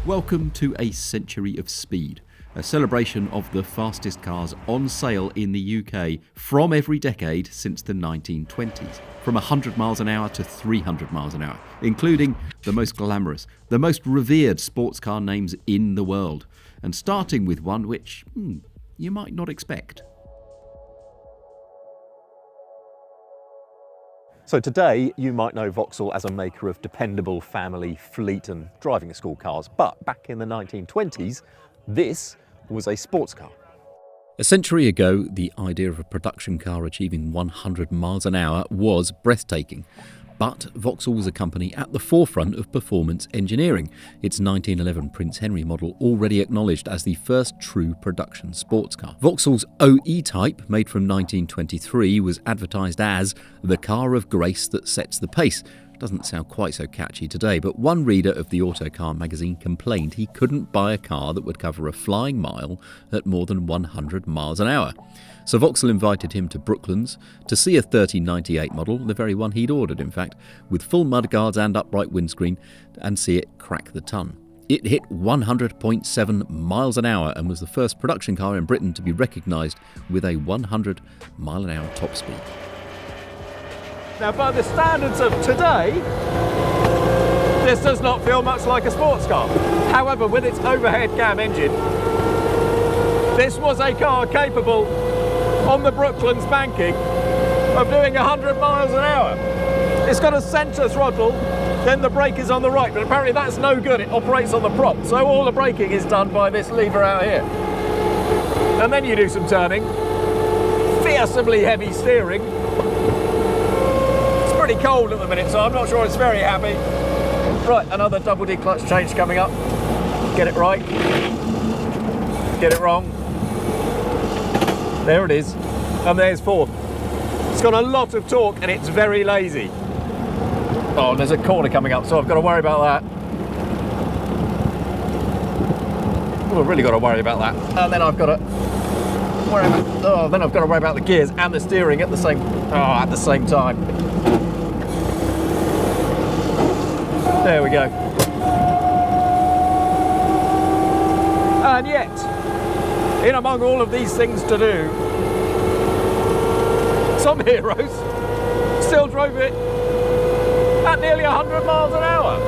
Welcome to a century of speed, a celebration of the fastest cars on sale in the UK from every decade since the 1920s, from 100 miles an hour to 300 miles an hour, including the most glamorous, the most revered sports car names in the world, and starting with one which you might not expect. So today, you might know Vauxhall as a maker of dependable family, fleet and driving school cars. But back in the 1920s, this was a sports car. A century ago, the idea of a production car achieving 100 miles an hour was breathtaking. But Vauxhall was a company at the forefront of performance engineering, its 1911 Prince Henry model already acknowledged as the first true production sports car. Vauxhall's OE type, made from 1923, was advertised as the car of grace that sets the pace. Doesn't sound quite so catchy today, but one reader of the AutoCar magazine complained he couldn't buy a car that would cover a flying mile at more than 100 miles an hour. So Vauxhall invited him to Brooklands to see a 1398 model, the very one he'd ordered in fact, with full mudguards and upright windscreen, and see it crack the ton. It hit 100.7 miles an hour and was the first production car in Britain to be recognised with a 100 mile an hour top speed. Now, by the standards of today, this does not feel much like a sports car. However, with its overhead cam engine, this was a car capable, on the Brooklands banking, of doing 100 miles an hour. It's got a centre throttle, then the brake is on the right, but apparently that's no good. It operates on the prop, so all the braking is done by this lever out here. And then you do some turning, fearsomely heavy steering. It's pretty cold at the minute, so I'm not sure it's very happy. Right, another double D clutch change coming up. Get it right, get it wrong. There it is, and there's fourth. It's got a lot of torque and it's very lazy. Oh, and there's a corner coming up, so I've got to worry about that. Oh, I've really got to worry about that. And then I've got to worry about the gears and the steering at the same time. There we go. And yet, in among all of these things to do, some heroes still drove it at nearly 100 miles an hour.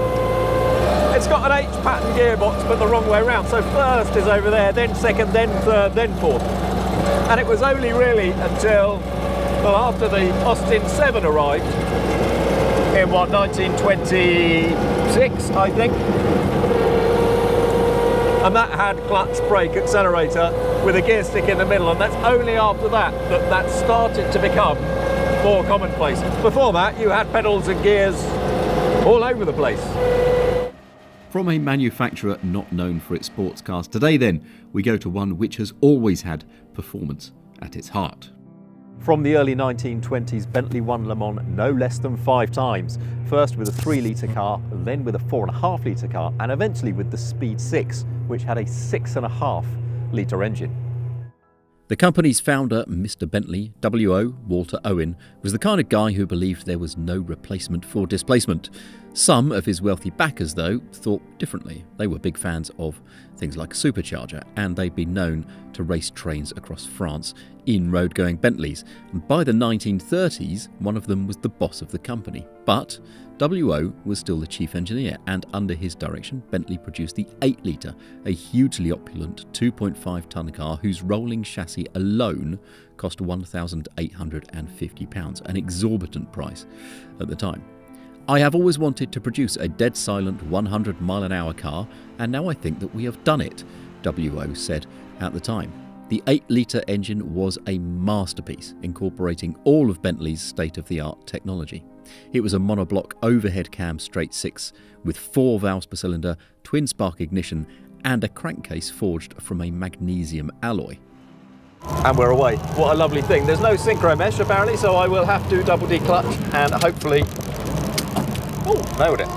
It's got an H-pattern gearbox, but the wrong way around. So first is over there, then second, then third, then fourth. And it was only really until, well, after the Austin 7 arrived, in what, 1926, I think? And that had clutch, brake, accelerator with a gear stick in the middle, and that's only after that that started to become more commonplace. Before that, you had pedals and gears all over the place. From a manufacturer not known for its sports cars, today then, we go to one which has always had performance at its heart. From the early 1920s, Bentley won Le Mans no less than 5 times. First with a 3-litre car, then with a 4.5-litre car, and eventually with the Speed 6, which had a 6.5-litre engine. The company's founder, Mr. Bentley, W.O. Walter Owen, was the kind of guy who believed there was no replacement for displacement. Some of his wealthy backers, though, thought differently. They were big fans of things like a supercharger, and they'd been known to race trains across France in road-going Bentleys. And by the 1930s, one of them was the boss of the company. But W.O. was still the chief engineer, and under his direction, Bentley produced the 8-litre, a hugely opulent 2.5-tonne car whose rolling chassis alone cost £1,850, an exorbitant price at the time. I have always wanted to produce a dead silent 100 mile an hour car, and now I think that we have done it, W.O. said at the time. The 8-litre engine was a masterpiece, incorporating all of Bentley's state-of-the-art technology. It was a monoblock overhead cam straight 6 with 4 valves per cylinder, twin spark ignition, and a crankcase forged from a magnesium alloy. And we're away. What a lovely thing. There's no synchro mesh apparently, so I will have to double D-clutch and hopefully... Oh, nailed it.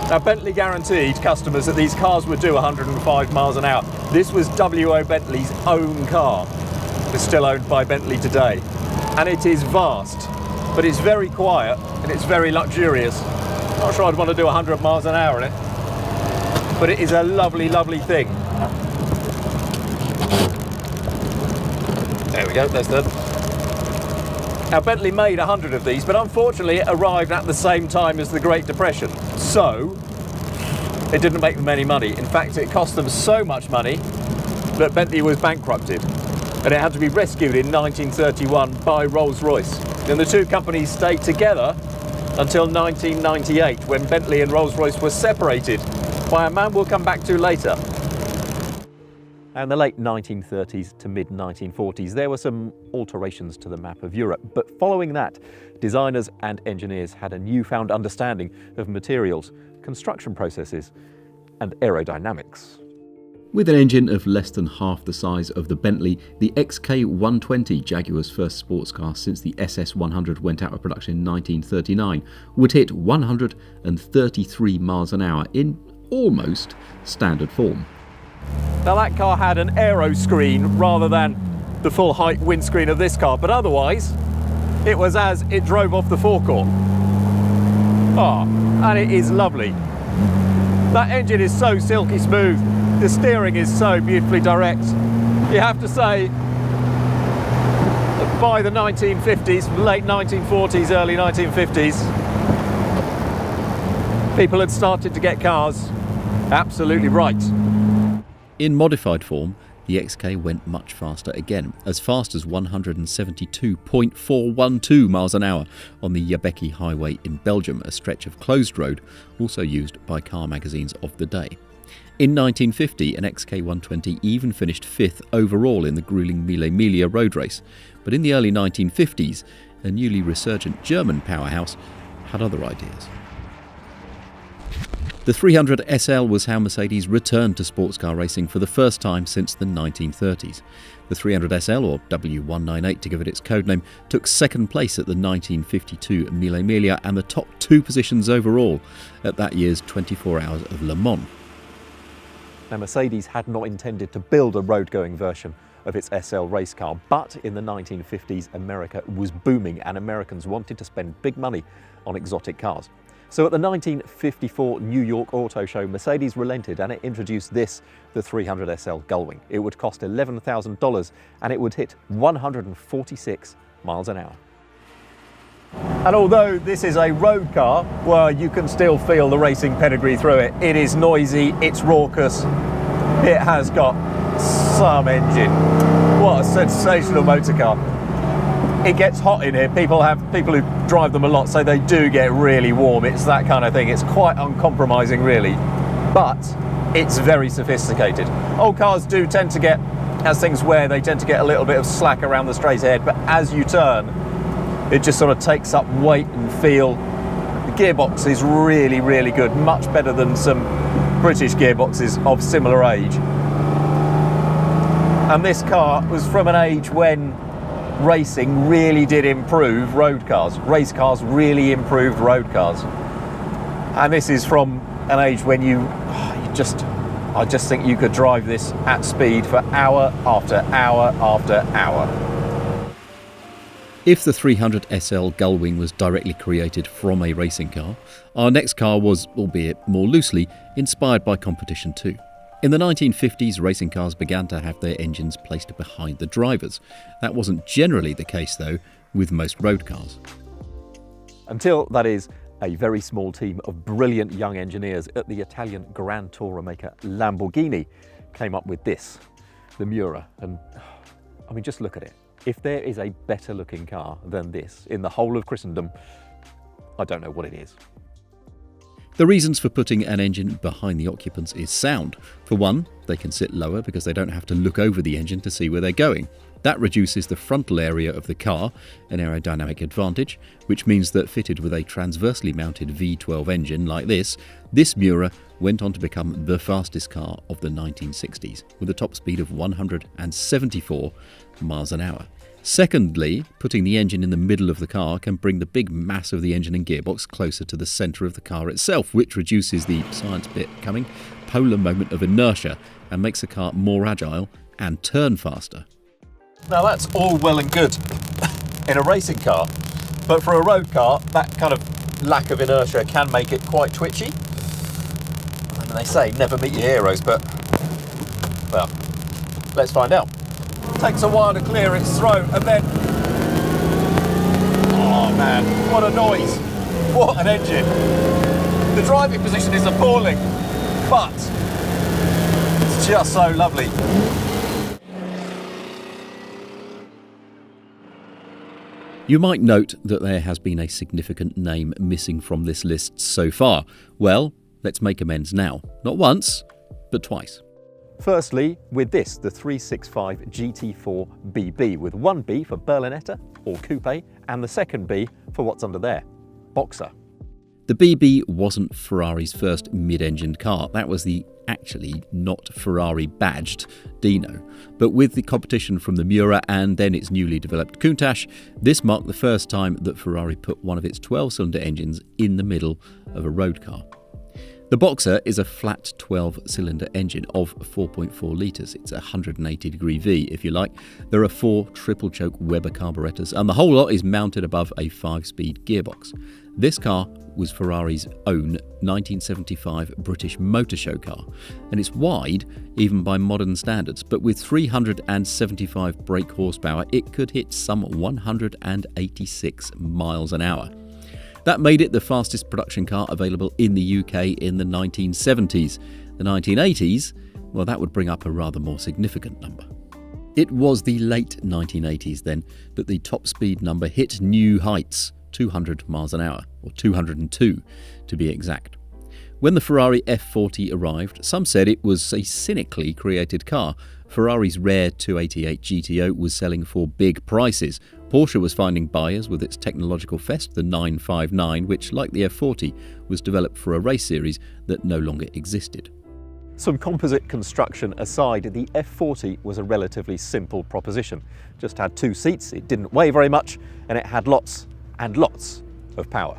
Now, Bentley guaranteed customers that these cars would do 105 miles an hour. This was W.O. Bentley's own car. It's still owned by Bentley today. And it is vast, but it's very quiet and it's very luxurious. Not sure I'd want to do 100 miles an hour in it. but it is a lovely, lovely thing. There we go, there's the... Now, Bentley made 100 of these, but unfortunately it arrived at the same time as the Great Depression. So, it didn't make them any money. In fact, it cost them so much money that Bentley was bankrupted. And it had to be rescued in 1931 by Rolls-Royce. And the two companies stayed together until 1998, when Bentley and Rolls-Royce were separated by a man we'll come back to later. And the late 1930s to mid-1940s, there were some alterations to the map of Europe. But following that, designers and engineers had a newfound understanding of materials, construction processes, and aerodynamics. With an engine of less than half the size of the Bentley, the XJ120, Jaguar's first sports car since the SS100 went out of production in 1939, would hit 133 miles an hour in almost standard form. Now, that car had an aero screen rather than the full height windscreen of this car, but otherwise it was as it drove off the forecourt. And it is lovely. That engine is so silky smooth, the steering is so beautifully direct. You have to say that by the 1950s, late 1940s, early 1950s, people had started to get cars absolutely right. In modified form, the XK went much faster again, as fast as 172.412 miles an hour on the Jabecky Highway in Belgium, a stretch of closed road also used by car magazines of the day. In 1950, an XK120 even finished 5th overall in the grueling Mille Miglia road race, but in the early 1950s, a newly resurgent German powerhouse had other ideas. The 300 SL was how Mercedes returned to sports car racing for the first time since the 1930s. The 300 SL, or W198 to give it its codename, took second place at the 1952 Mille Miglia and the top 2 positions overall at that year's 24 Hours of Le Mans. Now, Mercedes had not intended to build a road-going version of its SL race car, but in the 1950s, America was booming and Americans wanted to spend big money on exotic cars. So at the 1954 New York Auto Show, Mercedes relented and it introduced this, the 300 SL Gullwing. It would cost $11,000 and it would hit 146 miles an hour. And although this is a road car, well, you can still feel the racing pedigree through it. It is noisy, it's raucous, it has got some engine. What a sensational motor car. It gets hot in here. People who drive them a lot say they do get really warm. It's that kind of thing. It's quite uncompromising, really, but it's very sophisticated. Old cars do tend to get, as things wear, they tend to get a little bit of slack around the straight ahead, but as you turn, it just sort of takes up weight and feel. The gearbox is really, really good, much better than some British gearboxes of similar age. And this car was from an age when racing really did improve road cars. Race cars really improved road cars. And this is from an age when I just think you could drive this at speed for hour after hour after hour. If the 300 SL Gullwing was directly created from a racing car, our next car was, albeit more loosely, inspired by competition too. In the 1950s, racing cars began to have their engines placed behind the drivers. That wasn't generally the case, though, with most road cars. Until, that is, a very small team of brilliant young engineers at the Italian Grand Tourer maker Lamborghini came up with this, the Miura. And, I mean, just look at it. If there is a better looking car than this in the whole of Christendom, I don't know what it is. The reasons for putting an engine behind the occupants is sound. For one, they can sit lower because they don't have to look over the engine to see where they're going. That reduces the frontal area of the car, an aerodynamic advantage, which means that fitted with a transversely mounted V12 engine like this Miura went on to become the fastest car of the 1960s, with a top speed of 174 miles an hour. Secondly, putting the engine in the middle of the car can bring the big mass of the engine and gearbox closer to the centre of the car itself, which reduces the science bit coming polar moment of inertia and makes the car more agile and turn faster. Now that's all well and good in a racing car, but for a road car, that kind of lack of inertia can make it quite twitchy. And they say never meet your heroes, but, well, let's find out. Takes a while to clear its throat, and then, oh man, what a noise. What an engine. The driving position is appalling, but it's just so lovely. You might note that there has been a significant name missing from this list so far. Well, let's make amends now. Not once, but twice. Firstly, with this, the 365 GT4 BB, with one B for Berlinetta or Coupe, and the second B for what's under there, Boxer. The BB wasn't Ferrari's first mid-engined car. That was the actually not Ferrari badged Dino. But with the competition from the Miura and then its newly developed Countach, this marked the first time that Ferrari put one of its 12-cylinder engines in the middle of a road car. The Boxer is a flat 12-cylinder engine of 4.4 litres. It's a 180-degree V, if you like. There are 4 triple-choke Weber carburetors, and the whole lot is mounted above a 5-speed gearbox. This car was Ferrari's own 1975 British Motor Show car, and it's wide even by modern standards, but with 375 brake horsepower, it could hit some 186 miles an hour. That made it the fastest production car available in the UK in the 1970s. The 1980s, well, that would bring up a rather more significant number. It was the late 1980s then that the top speed number hit new heights, 200 miles an hour, or 202 to be exact. When the Ferrari F40 arrived, some said it was a cynically created car. Ferrari's rare 288 GTO was selling for big prices. Porsche was finding buyers with its technological fest, the 959, which, like the F40, was developed for a race series that no longer existed. Some composite construction aside, the F40 was a relatively simple proposition. Just had 2 seats, it didn't weigh very much, and it had lots and lots of power.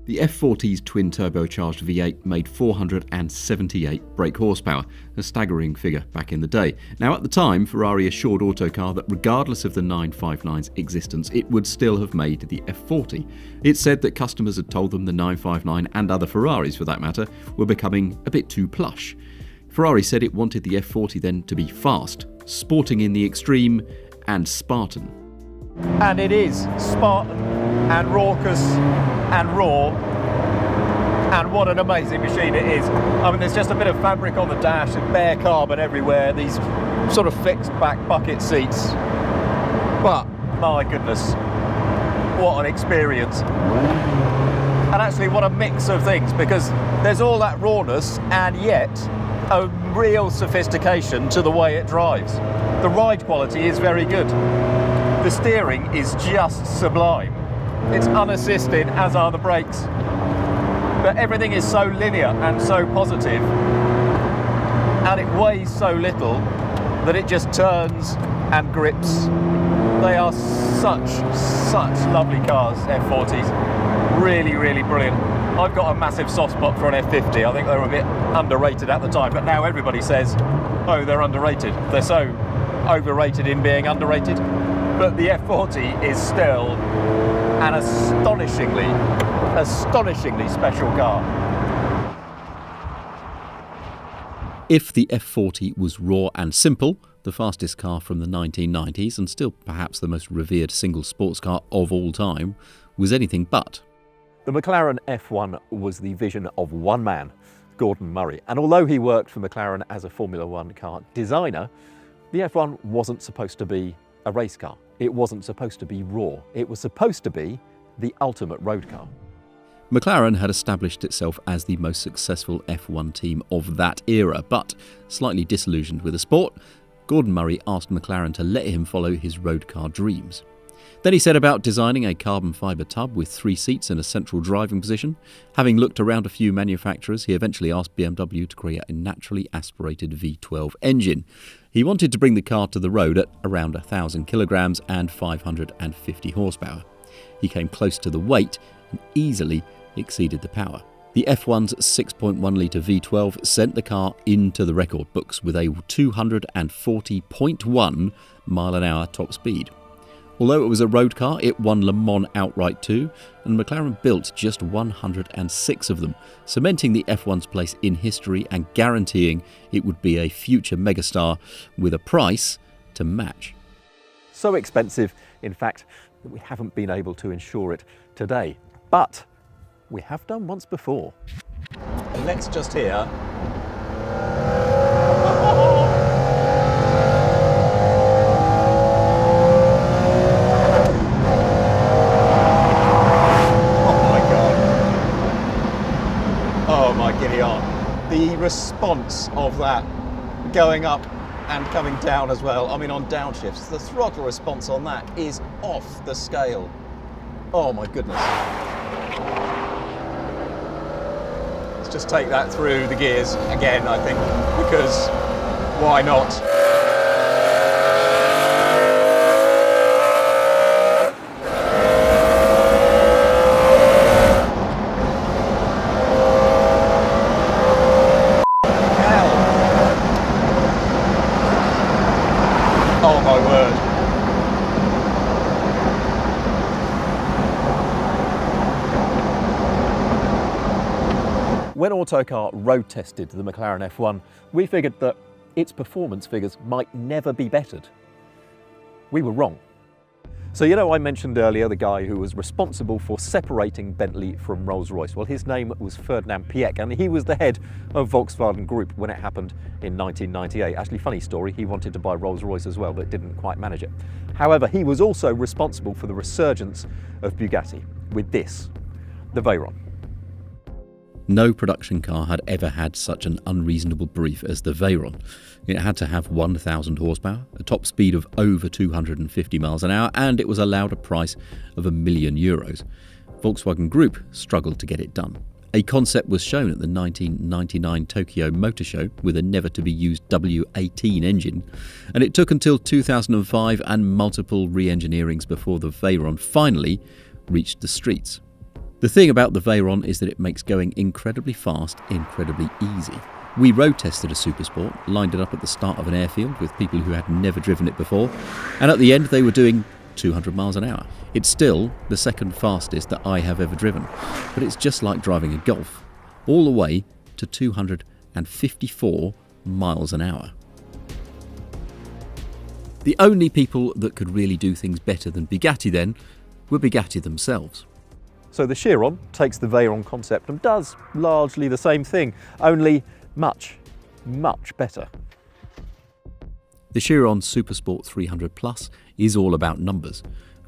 The F40's twin-turbocharged V8 made 478 brake horsepower, a staggering figure back in the day. Now, at the time, Ferrari assured AutoCar that regardless of the 959's existence, it would still have made the F40. It said that customers had told them the 959, and other Ferraris for that matter, were becoming a bit too plush. Ferrari said it wanted the F40 then to be fast, sporting in the extreme, and Spartan. And it is Spartan and raucous and raw, and what an amazing machine it is. I mean, there's just a bit of fabric on the dash and bare carbon everywhere, these sort of fixed back bucket seats, but my goodness, what an experience. And actually what a mix of things, because there's all that rawness and yet a real sophistication to the way it drives. The ride quality is very good. The steering is just sublime. It's unassisted, as are the brakes. But everything is so linear and so positive, and it weighs so little that it just turns and grips. They are such lovely cars, F40s. Really, really brilliant. I've got a massive soft spot for an F50. I think they were a bit underrated at the time, but now everybody says, oh, they're underrated. They're so overrated in being underrated. But the F40 is still an astonishingly special car. If the F40 was raw and simple, the fastest car from the 1990s, and still perhaps the most revered single sports car of all time, was anything but. The McLaren F1 was the vision of one man, Gordon Murray. And although he worked for McLaren as a Formula One car designer, the F1 wasn't supposed to be a race car. It wasn't supposed to be raw. It was supposed to be the ultimate road car. McLaren had established itself as the most successful F1 team of that era, but slightly disillusioned with the sport, Gordon Murray asked McLaren to let him follow his road car dreams. Then he set about designing a carbon fibre tub with 3 seats and a central driving position. Having looked around a few manufacturers, he eventually asked BMW to create a naturally aspirated V12 engine. He wanted to bring the car to the road at around 1,000 kilograms and 550 horsepower. He came close to the weight and easily exceeded the power. The F1's 6.1-litre V12 sent the car into the record books with a 240.1 mile an hour top speed. Although it was a road car, it won Le Mans outright too, and McLaren built just 106 of them, cementing the F1's place in history and guaranteeing it would be a future megastar with a price to match. So expensive, in fact, that we haven't been able to insure it today. But we have done once before. And let's just hear. The response of that going up and coming down as well. I mean, on downshifts, the throttle response on that is off the scale. Oh my goodness. Let's just take that through the gears again, I think, because why not? Oh my word. When AutoCar road tested the McLaren F1, we figured that its performance figures might never be bettered. We were wrong. So you know I mentioned earlier the guy who was responsible for separating Bentley from Rolls-Royce. Well, his name was Ferdinand Piëch, and he was the head of Volkswagen Group when it happened in 1998. Actually, funny story, he wanted to buy Rolls-Royce as well, but didn't quite manage it. However, he was also responsible for the resurgence of Bugatti with this, the Veyron. No production car had ever had such an unreasonable brief as the Veyron. It had to have 1,000 horsepower, a top speed of over 250 miles an hour, and it was allowed a price of €1 million. Volkswagen Group struggled to get it done. A concept was shown at the 1999 Tokyo Motor Show with a never-to-be-used W18 engine, and it took until 2005 and multiple re-engineerings before the Veyron finally reached the streets. The thing about the Veyron is that it makes going incredibly fast incredibly easy. We road tested a Supersport, lined it up at the start of an airfield with people who had never driven it before, and at the end they were doing 200 miles an hour. It's still the second fastest that I have ever driven, but it's just like driving a Golf, all the way to 254 miles an hour. The only people that could really do things better than Bugatti then were Bugatti themselves. So the Chiron takes the Veyron concept and does largely the same thing, only much, much better. The Chiron Supersport 300 Plus is all about numbers.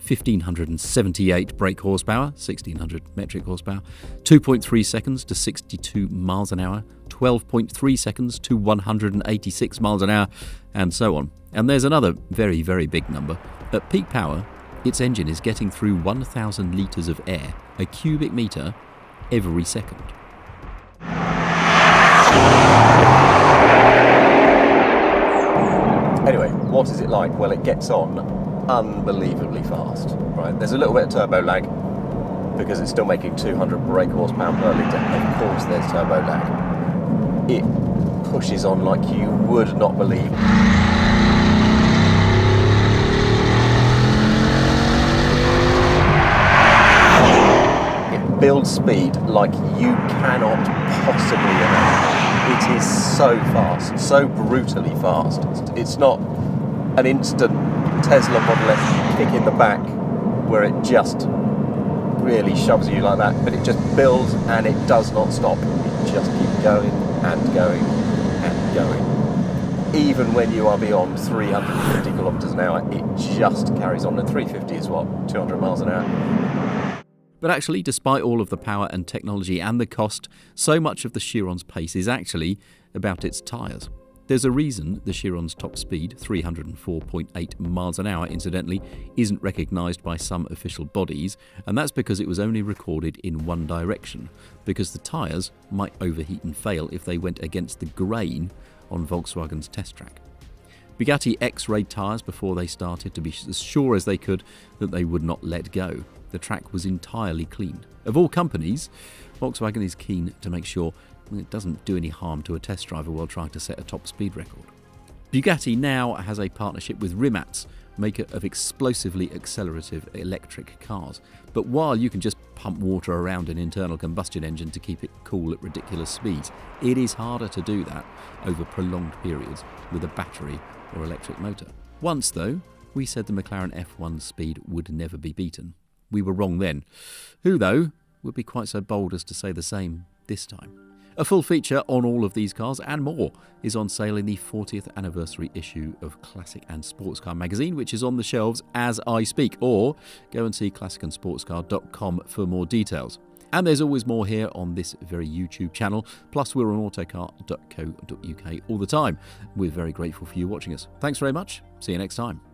1,578 brake horsepower, 1,600 metric horsepower, 2.3 seconds to 62 miles an hour, 12.3 seconds to 186 miles an hour, and so on. And there's another very, very big number. At peak power, its engine is getting through 1,000 litres of air, a cubic metre, every second. Anyway, what is it like? Well, it gets on unbelievably fast, right? There's a little bit of turbo lag because it's still making 200 brake horsepower per litre. Of course there's turbo lag. It pushes on like you would not believe. Build speed like you cannot possibly imagine. It is so fast, so brutally fast. It's not an instant Tesla Model S kick in the back where it just really shoves you like that, but it just builds and it does not stop. It just keeps going and going and going. Even when you are beyond 350 kilometers an hour, it just carries on. And 350 is what, 200 miles an hour? But actually, despite all of the power and technology and the cost, so much of the Chiron's pace is actually about its tyres. There's a reason the Chiron's top speed, 304.8 miles an hour incidentally, isn't recognised by some official bodies, and that's because it was only recorded in one direction, because the tyres might overheat and fail if they went against the grain on Volkswagen's test track. Bugatti X-rayed tyres before they started to be as sure as they could that they would not let go. The track was entirely clean. Of all companies, Volkswagen is keen to make sure it doesn't do any harm to a test driver while trying to set a top speed record. Bugatti now has a partnership with Rimac maker of explosively accelerative electric cars. But while you can just pump water around an internal combustion engine to keep it cool at ridiculous speeds, it is harder to do that over prolonged periods with a battery or electric motor. Once, though, we said the McLaren F1 speed would never be beaten. We were wrong then. Who, though, would be quite so bold as to say the same this time? A full feature on all of these cars and more is on sale in the 40th anniversary issue of Classic and Sports Car magazine, which is on the shelves as I speak, or go and see classicandsportscar.com for more details. And there's always more here on this very YouTube channel, plus we're on autocar.co.uk all the time. We're very grateful for you watching us. Thanks very much. See you next time.